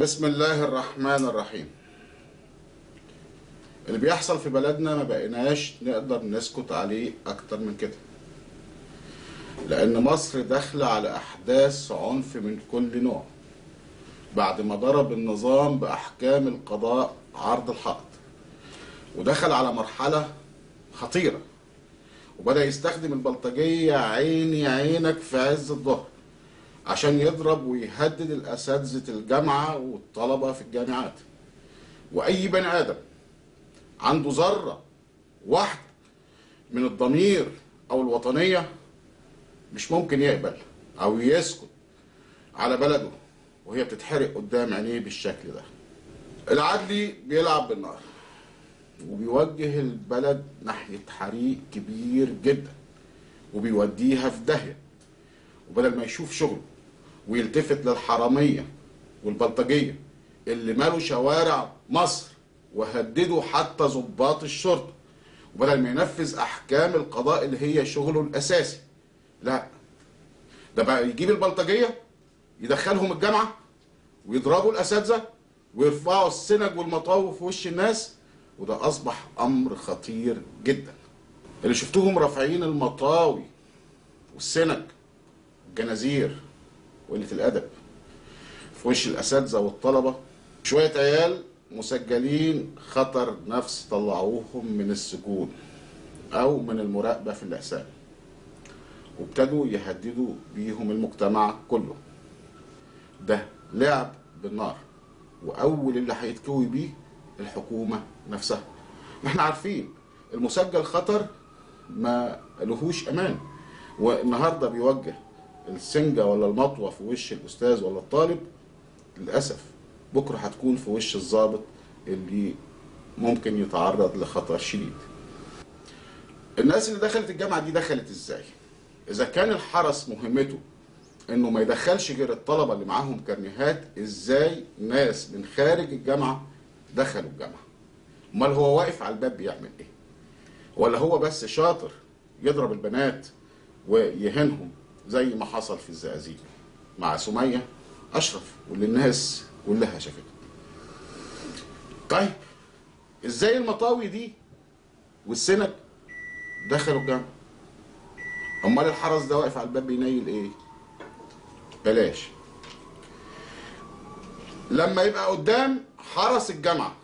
بسم الله الرحمن الرحيم. اللي بيحصل في بلدنا ما بقيناش نقدر نسكت عليه اكتر من كده، لان مصر داخله على احداث عنف من كل نوع بعد ما ضرب النظام باحكام القضاء عرض الحائط، ودخل على مرحله خطيره وبدأ يستخدم البلطجيه عيني عينك في عز الظهر عشان يضرب ويهدد الاساتذه الجامعه والطلبه في الجامعات. واي بني ادم عنده ذره واحده من الضمير او الوطنيه مش ممكن يقبل او يسكت على بلده وهي بتتحرق قدام عينيه بالشكل ده. العدلي بيلعب بالنار وبيوجه البلد ناحيه حريق كبير جدا وبيوديها في داهيه، وبدل ما يشوف شغله ويلتفت للحراميه والبلطجيه اللي مالوا شوارع مصر وهددوا حتى ضباط الشرطه، وبدل ما ينفذ احكام القضاء اللي هي شغله الاساسي، لا ده بقى يجيب البلطجيه يدخلهم الجامعه ويضربوا الاساتذه ويرفعوا السنج والمطاوي في وش الناس، وده اصبح امر خطير جدا. اللي شفتوهم رافعين المطاوي والسنج والجنازير وقله الادب في وش الاساتذه والطلبه، شويه عيال مسجلين خطر نفس طلعوهم من السجون او من المراقبه في الاقسام وابتدوا يهددوا بيهم المجتمع كله. ده لعب بالنار، واول اللي هيتكوي بيه الحكومه نفسها. احنا عارفين المسجل خطر ما لهوش امان، والنهارده بيوجه السنجه ولا المطوه في وش الاستاذ ولا الطالب، للاسف بكره هتكون في وش الضابط اللي ممكن يتعرض لخطر شديد. الناس اللي دخلت الجامعه دي دخلت ازاي؟ اذا كان الحرس مهمته انه ما يدخلش غير الطلبه اللي معاهم كارنيهات، ازاي ناس من خارج الجامعه دخلوا الجامعه؟ امال هو واقف على الباب بيعمل ايه؟ ولا هو بس شاطر يضرب البنات ويهنهم زي ما حصل في الزقازيق مع سميه اشرف واللي الناس كلها شافتها؟ طيب ازاي المطاوي دي والسنج دخلوا الجامعه؟ امال الحرس ده واقف على الباب بينيل ايه؟ بلاش. لما يبقى قدام حرس الجامعه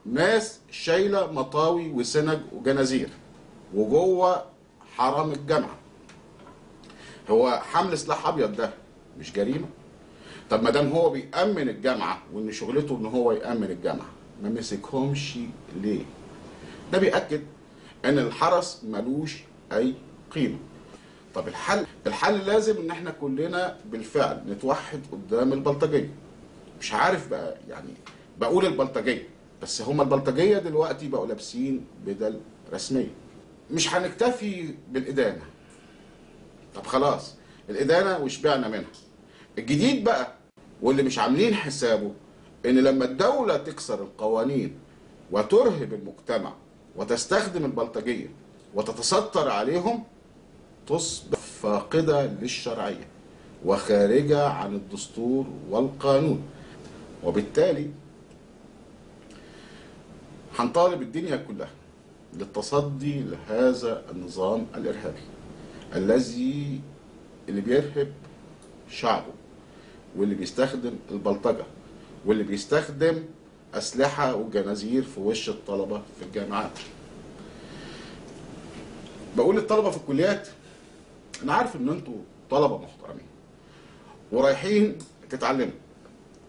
ناس شايله مطاوي وسنج وجنازير وجوه حرم الجامعه، هو حمل سلاح ابيض ده مش جريمه؟ طب ما دام هو بيأمن الجامعه وان شغلته ان هو يأمن الجامعه، ما مسكهمش ليه؟ ده بيأكد ان الحرس ملوش اي قيمه. طب الحل لازم ان احنا كلنا بالفعل نتوحد قدام البلطجيه. مش عارف بقى يعني بقول البلطجيه، بس هما البلطجيه دلوقتي بقوا لابسين بدل رسميه. مش هنكتفي بالادانه. طب خلاص الادانه وشبعنا منها. الجديد بقى واللي مش عاملين حسابه ان لما الدوله تكسر القوانين وترهب المجتمع وتستخدم البلطجيه وتتستر عليهم، تصبح فاقده للشرعيه وخارجه عن الدستور والقانون، وبالتالي هنطالب الدنيا كلها للتصدي لهذا النظام الارهابي اللي بيرهب شعبه واللي بيستخدم البلطجه واللي بيستخدم اسلحه وجنازير في وش الطلبه في الجامعات. بقول للطلبه في الكليات، انا عارف ان انتوا طلبه محترمين ورايحين تتعلموا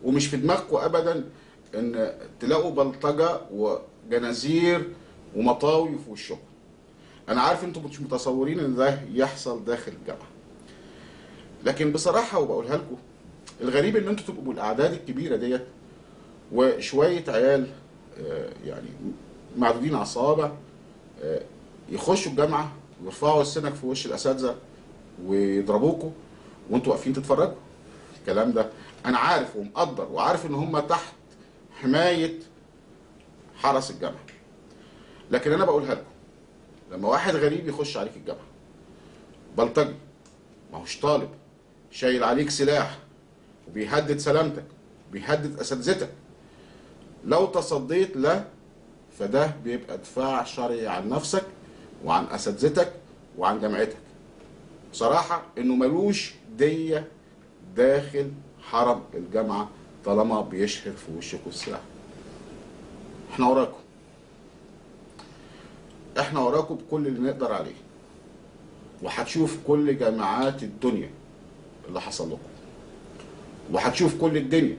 ومش في دماغكم ابدا ان تلاقوا بلطجه وجنازير ومطاوي في وشكم. انا عارف انتوا مش متصورين ان ده يحصل داخل الجامعه، لكن بصراحه وبقولها لكم، الغريب ان انتوا تبقوا بالاعداد الكبيره ديت وشويه عيال يعني معدودين على الصوابع يخشوا الجامعه ويرفعوا السنك في وش الاساتذه ويضربوكوا وانتوا واقفين تتفرجوا. الكلام ده انا عارف ومقدر وعارف ان هم تحت حمايه حرس الجامعه، لكن انا بقولها لكم، لما واحد غريب يخش عليك الجامعه بلطجي ما هوش طالب شايل عليك سلاح وبيهدد سلامتك بيهدد اساتذتك. لو تصديت له فده بيبقى دفاع شرعي عن نفسك وعن اساتذتك وعن جامعتك. بصراحه انه ملوش ديه داخل حرم الجامعه طالما بيشهر في وشكوا السلاح. احنا وراكم، احنا وراكم بكل اللي نقدر عليه، وهتشوف كل جامعات الدنيا اللي حصل لكم، وهتشوف كل الدنيا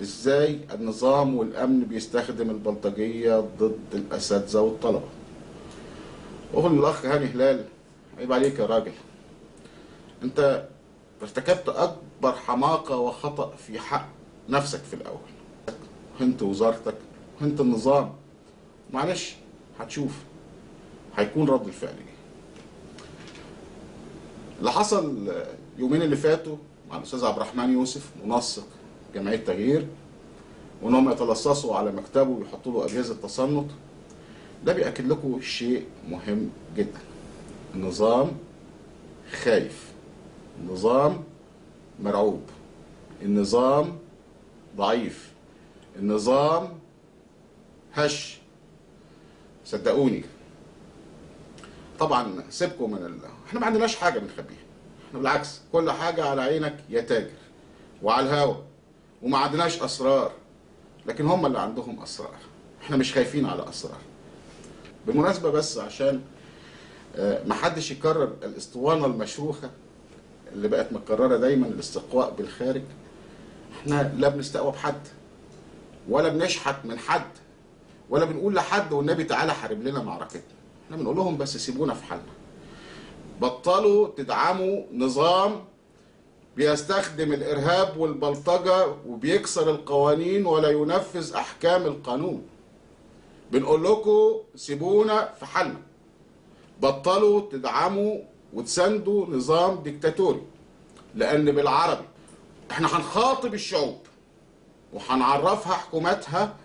ازاي النظام والامن بيستخدم البلطجيه ضد الاساتذه والطلبه. اقول للاخ هاني هلال عيب عليك يا راجل، انت ارتكبت اكبر حماقه وخطا في حق نفسك في الاول، انت وزارتك وانت النظام. معلش هتشوف هيكون رد الفعل ايه. اللي حصل يومين اللي فاتوا مع الاستاذ عبد الرحمن يوسف منسق جمعيه تغيير، وانهم يتلصصوا على مكتبه ويحطوا له اجهزه تصنت، ده بيأكد لكم شيء مهم جدا. النظام خايف، النظام مرعوب، النظام ضعيف، النظام هش. صدقوني. طبعا سيبكم من احنا ما عندناش حاجه بنخبيها، احنا بالعكس كل حاجه على عينك يا تاجر وعلى الهوا، وما عندناش اسرار، لكن هم اللي عندهم اسرار. احنا مش خايفين على اسرار. بالمناسبه بس عشان ما حدش يكرر الاسطوانه المشروخه اللي بقت مكرره دايما، الاستقواء بالخارج. احنا لا بنستقوى بحد ولا بنشحت من حد ولا بنقول لحد والنبي تعالى حارب لنا معركتنا. احنا بنقول لهم بس سيبونا في حالنا. بطلوا تدعموا نظام بيستخدم الارهاب والبلطجه وبيكسر القوانين ولا ينفذ احكام القانون. بنقول لكم سيبونا في حالنا. بطلوا تدعموا وتساندوا نظام ديكتاتوري، لان بالعربي احنا هنخاطب الشعوب وهنعرفها حكوماتها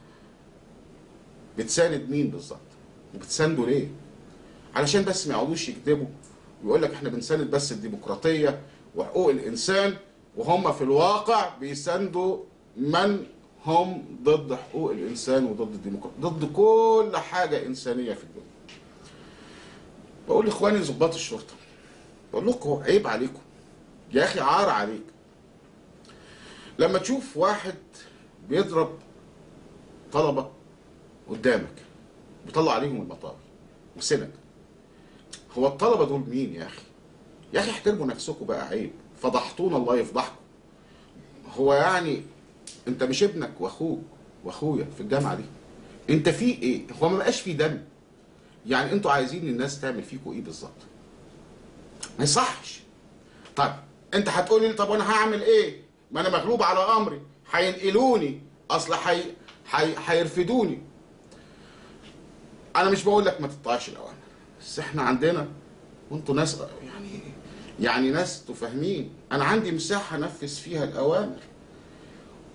بتساند مين بالظبط وبتساندوا ليه، علشان بس ما يقعدوش يكذبوا ويقول لك احنا بنساند بس الديمقراطيه وحقوق الانسان، وهم في الواقع بيساندوا من هم ضد حقوق الانسان وضد الديمقراطيه، ضد كل حاجه انسانيه في الدنيا. بقول لاخواني ضباط الشرطه، بقول لكم عيب عليكم يا اخي، عار عليك لما تشوف واحد بيضرب طلبه قدامك بيطلع عليهم المطاوي وسند. هو الطلبه دول مين يا اخي؟ يا اخي احترموا نفسكم بقى، عيب، فضحتونا الله يفضحكم. هو يعني انت مش ابنك واخوك واخويا في الجامعه دي؟ انت في ايه؟ هو ما بقاش في دم؟ يعني انتوا عايزين الناس تعمل فيكم ايه بالظبط؟ ما يصحش. طب انت هتقولي لي طب وانا هعمل ايه؟ ما انا مغلوب على امري، هينقلوني، اصل هيرفدوني. انا مش بقول لك ما تطلعش الاوامر، بس احنا عندنا وانتوا ناس يعني ناس تفهمين. انا عندي مساحه انفذ فيها الاوامر،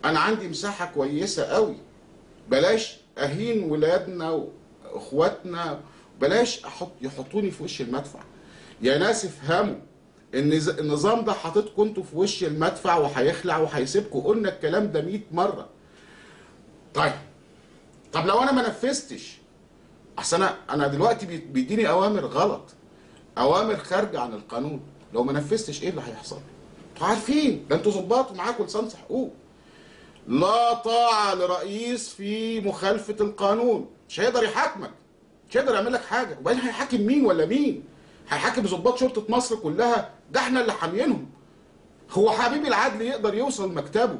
انا عندي مساحه كويسه قوي. بلاش اهين ولادنا واخواتنا، بلاش يحطوني في وش المدفع. يا ناس افهموا ان النظام ده حاططكم انتوا في وش المدفع وهيخلع وهيسيبكم. قلنا الكلام ده 100 مره. طب لو انا ما نفذتش، اصل انا دلوقتي بيديني اوامر غلط، اوامر خارجه عن القانون، لو ما نفذتش ايه اللي هيحصل؟ انتوا عارفين، ده انتوا ظباط ومعاكم لسان حقوق. لا طاعه لرئيس في مخالفه القانون، مش هيقدر يحاكمك، مش هيقدر يعمل لك حاجه. وبعدين هيحاكم مين ولا مين؟ هيحاكم ظباط شرطه مصر كلها؟ ده احنا اللي حامينهم. هو حبيب العدل يقدر يوصل مكتبه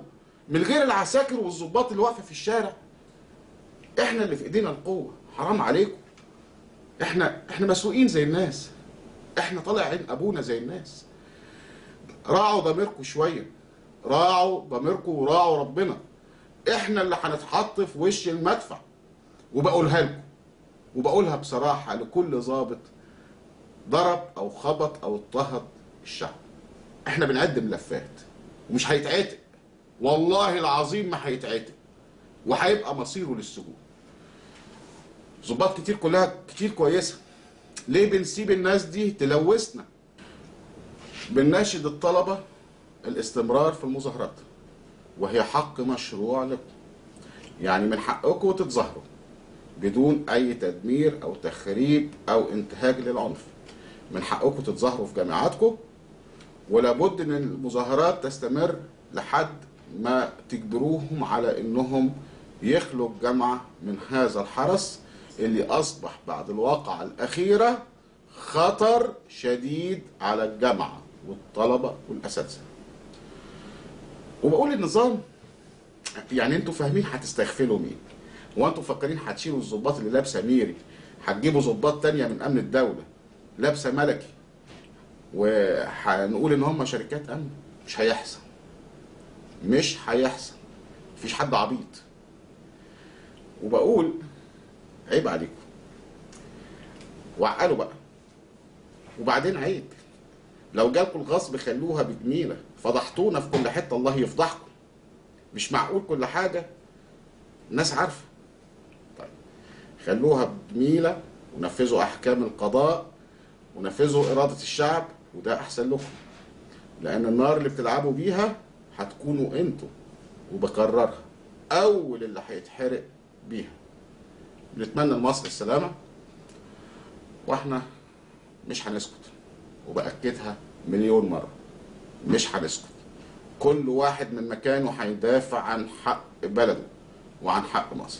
من غير العساكر والظباط اللي واقفه في الشارع؟ احنا اللي في ايدينا القوه، حرام عليكم. احنا مسؤولين زي الناس، احنا طالع عين ابونا زي الناس. راعوا ضميركم شويه، راعوا ضميركم وراعوا ربنا. احنا اللي هنتحط في وش المدفع. وبقولها لكم وبقولها بصراحه لكل ضابط ضرب او خبط او اضطهد الشعب. احنا بنعد ملفات ومش هيتعتق، والله العظيم ما هيتعتق، وهيبقى مصيره للسجون. ضباط كتير كويسه. ليه بنسيب الناس دي تلوثنا؟ بنناشد الطلبه الاستمرار في المظاهرات، وهي حق مشروع لكم. يعني من حقكم تتظاهروا بدون أي تدمير أو تخريب أو انتهاك للعنف. من حقكم تتظاهروا في جامعاتكم، ولابد ان المظاهرات تستمر لحد ما تجبروهم على انهم يخلوا الجامعة من هذا الحرس اللي اصبح بعد الواقعة الاخيرة خطر شديد على الجامعة والطلبة والاساتذة. وبقول النظام، يعني انتوا فاهمين هتستغفلوا مين؟ هو انتوا مفكرين هتشيلوا الضباط اللي لابسه ميري، هتجيبوا ضباط تانية من امن الدولة لابسه ملكي وهنقول ان هم شركات امن؟ مش هيحصل، مش هيحصل، مفيش حد عبيط. وبقول عيب عليكم، وعقلوا بقى. وبعدين عيب لو جالكم الغصب خلوها بجميله، فضحتونا في كل حته، الله يفضحكم. مش معقول كل حاجه الناس عارفه. طيب خلوها بجميله ونفذوا احكام القضاء ونفذوا اراده الشعب، وده احسن لكم، لان النار اللي بتلعبوا بيها هتكونوا انتوا، وبكررها اول اللي هيتحرق بيها. بنتمنى لمصر السلامه، واحنا مش هنسكت، وباكدها مليون مره، مش هنسكت. كل واحد من مكانه هيدافع عن حق بلده وعن حق مصر.